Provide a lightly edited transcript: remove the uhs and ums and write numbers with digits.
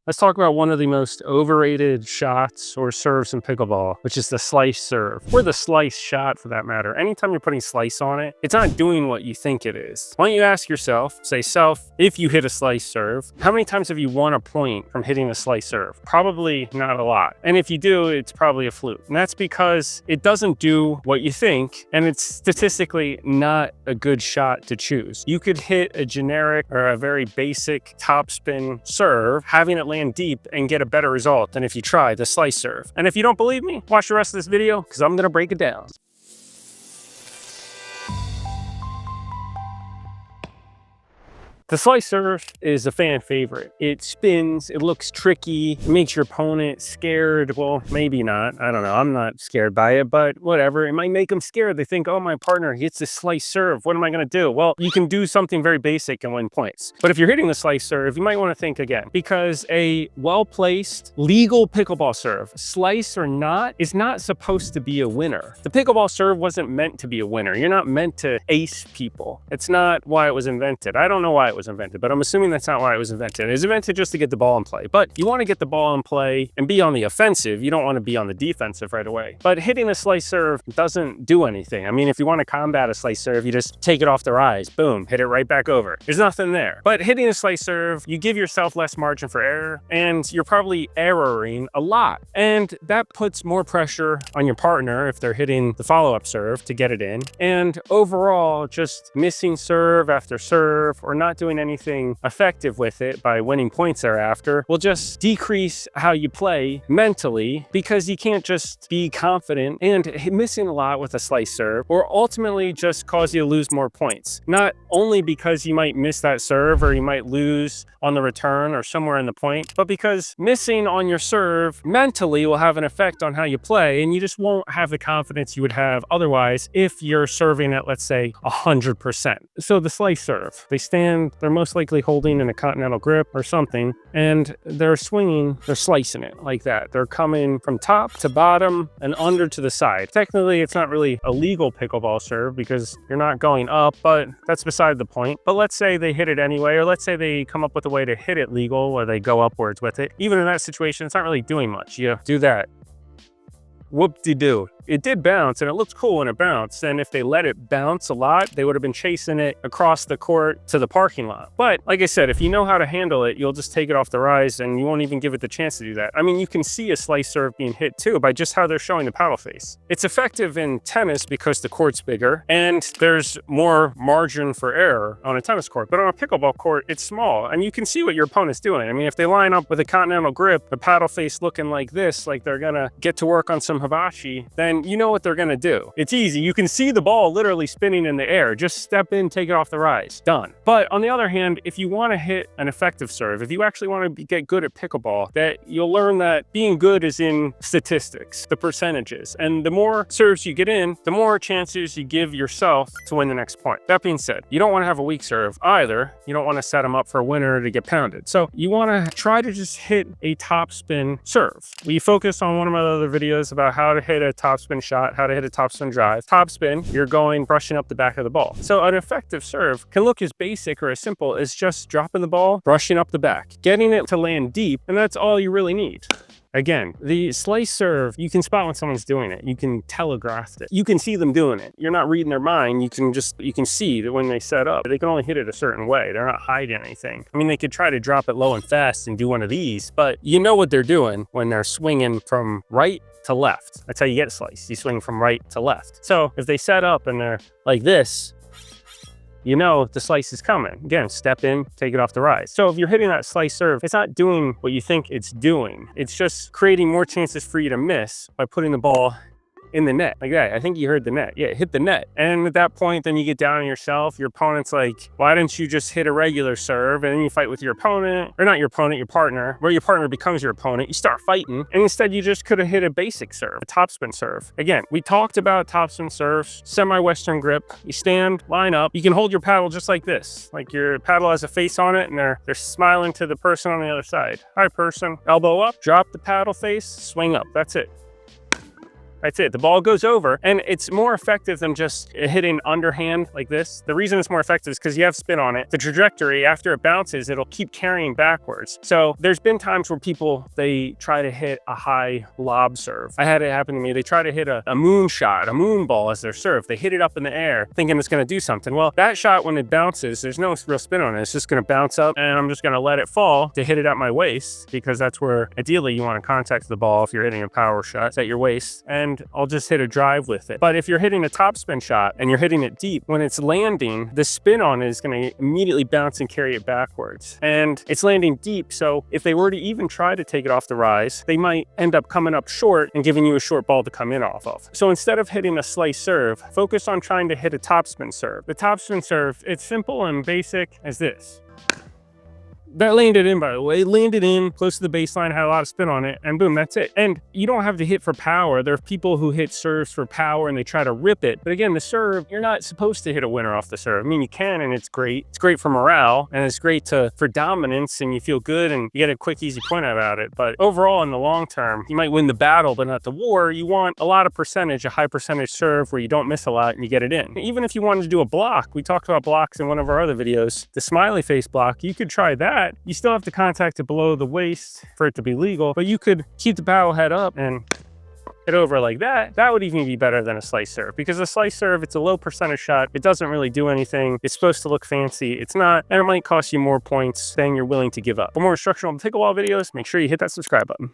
Let's talk about one of the most overrated shots or serves in pickleball, which is the slice serve, or the slice shot for that matter. Anytime you're putting slice on it, it's not doing what you think it is. Why don't you ask yourself, say self, if you hit a slice serve, how many times have you won a point from hitting a slice serve? Probably not a lot. And if you do, it's probably a fluke. And that's because it doesn't do what you think, and it's statistically not a good shot to choose. You could hit a generic or a very basic topspin serve, having it land deep and get a better result than if you try the slice serve. And if you don't believe me, watch the rest of this video because I'm gonna break it down. The slice serve is a fan favorite. It spins, it looks tricky, it makes your opponent scared. Well, maybe not, I don't know, I'm not scared by it, but whatever. It might make them scared. They think, oh, my partner hits this slice serve, what am I gonna do? Well, you can do something very basic and win points. But if you're hitting the slice serve, you might wanna think again, because a well-placed, legal pickleball serve, slice or not, is not supposed to be a winner. The pickleball serve wasn't meant to be a winner. You're not meant to ace people. It's not why it was invented. I don't know why it was invented, but I'm assuming that's not why it was invented. It was invented just to get the ball in play, but you want to get the ball in play and be on the offensive. You don't want to be on the defensive right away. But hitting a slice serve doesn't do anything. I mean, if you want to combat a slice serve, you just take it off the rise, boom, hit it right back over. There's nothing there. But hitting a slice serve, you give yourself less margin for error, and you're probably erroring a lot. And that puts more pressure on your partner if they're hitting the follow-up serve to get it in. And overall, just missing serve after serve or not doing anything effective with it by winning points thereafter will just decrease how you play mentally, because you can't just be confident, and missing a lot with a slice serve or ultimately just cause you to lose more points. Not only because you might miss that serve or you might lose on the return or somewhere in the point, but because missing on your serve mentally will have an effect on how you play, and you just won't have the confidence you would have otherwise if you're serving at, let's say, 100%. So the slice serve, they're most likely holding in a continental grip or something, and they're swinging, they're slicing it like that. They're coming from top to bottom and under to the side. Technically, it's not really a legal pickleball serve because you're not going up, but that's beside the point. But let's say they hit it anyway, or let's say they come up with a way to hit it legal where they go upwards with it. Even in that situation, it's not really doing much. You do that, whoop-de-doo. It did bounce, and it looked cool when it bounced, and if they let it bounce a lot, they would have been chasing it across the court to the parking lot. But like I said, if you know how to handle it, you'll just take it off the rise, and you won't even give it the chance to do that. I mean, you can see a slice serve being hit too by just how they're showing the paddle face. It's effective in tennis because the court's bigger, and there's more margin for error on a tennis court. But on a pickleball court, it's small, and you can see what your opponent's doing. I mean, if they line up with a continental grip, the paddle face looking like this, like they're gonna get to work on some hibachi, then you know what they're gonna do. It's easy. You can see the ball literally spinning in the air. Just step in, take it off the rise, done. But on the other hand, if you want to hit an effective serve, if you actually want to get good at pickleball, that you'll learn that being good is in statistics, the percentages. And the more serves you get in, the more chances you give yourself to win the next point. That being said, you don't want to have a weak serve either. You don't want to set them up for a winner to get pounded. So you want to try to just hit a topspin serve. We focused on one of my other videos about how to hit a topspin shot, how to hit a topspin drive. Topspin, you're going brushing up the back of the ball. So an effective serve can look as basic or as simple as just dropping the ball, brushing up the back, getting it to land deep, and that's all you really need. Again, the slice serve, you can spot when someone's doing it. You can telegraph it. You can see them doing it. You're not reading their mind. You can see that when they set up, they can only hit it a certain way. They're not hiding anything. I mean, they could try to drop it low and fast and do one of these, but you know what they're doing when they're swinging from right to left. That's how you get a slice. You swing from right to left. So if they set up and they're like this, you know the slice is coming. Again, step in, take it off the rise. So if you're hitting that slice serve, it's not doing what you think it's doing. It's just creating more chances for you to miss by putting the ball in the net like that. I think you heard the net. Yeah, hit the net. And at that point, then you get down on yourself. Your opponent's like, why didn't you just hit a regular serve? And then you fight with your opponent, or not your opponent, your partner, where your partner becomes your opponent. You start fighting, and instead you just could have hit a basic serve, a topspin serve. Again, we talked about topspin serves, semi-Western grip. You stand, line up. You can hold your paddle just like this. Like your paddle has a face on it, and they're smiling to the person on the other side. Hi, person. Elbow up, drop the paddle face, swing up. That's it. That's it. The ball goes over, and it's more effective than just hitting underhand like this. The reason it's more effective is because you have spin on it. The trajectory, after it bounces, it'll keep carrying backwards. So there's been times where people, they try to hit a high lob serve. I had it happen to me. They try to hit a moon shot, a moon ball as their serve. They hit it up in the air thinking it's going to do something. Well, that shot, when it bounces, there's no real spin on it. It's just going to bounce up, and I'm just going to let it fall to hit it at my waist, because that's where ideally you want to contact the ball if you're hitting a power shot. It's at your waist, and I'll just hit a drive with it. But if you're hitting a topspin shot and you're hitting it deep, when it's landing, the spin on it is going to immediately bounce and carry it backwards. And it's landing deep, so if they were to even try to take it off the rise, they might end up coming up short and giving you a short ball to come in off of. So instead of hitting a slice serve, focus on trying to hit a topspin serve. The topspin serve, it's simple and basic as this. That landed in, by the way. It landed in close to the baseline, had a lot of spin on it, and boom, that's it. And you don't have to hit for power. There are people who hit serves for power and they try to rip it. But again, the serve, you're not supposed to hit a winner off the serve. I mean, you can, and it's great. It's great for morale, and it's great for dominance, and you feel good and you get a quick, easy point about it. But overall, in the long term, you might win the battle, but not the war. You want a lot of percentage, a high percentage serve where you don't miss a lot and you get it in. Even if you wanted to do a block, we talked about blocks in one of our other videos, the smiley face block, you could try that. You still have to contact it below the waist for it to be legal, but you could keep the paddle head up and hit over like that. That would even be better than a slice serve, because a slice serve, it's a low percentage shot. It doesn't really do anything. It's supposed to look fancy. It's not, and it might cost you more points than you're willing to give up. For more instructional pickleball videos, make sure you hit that subscribe button.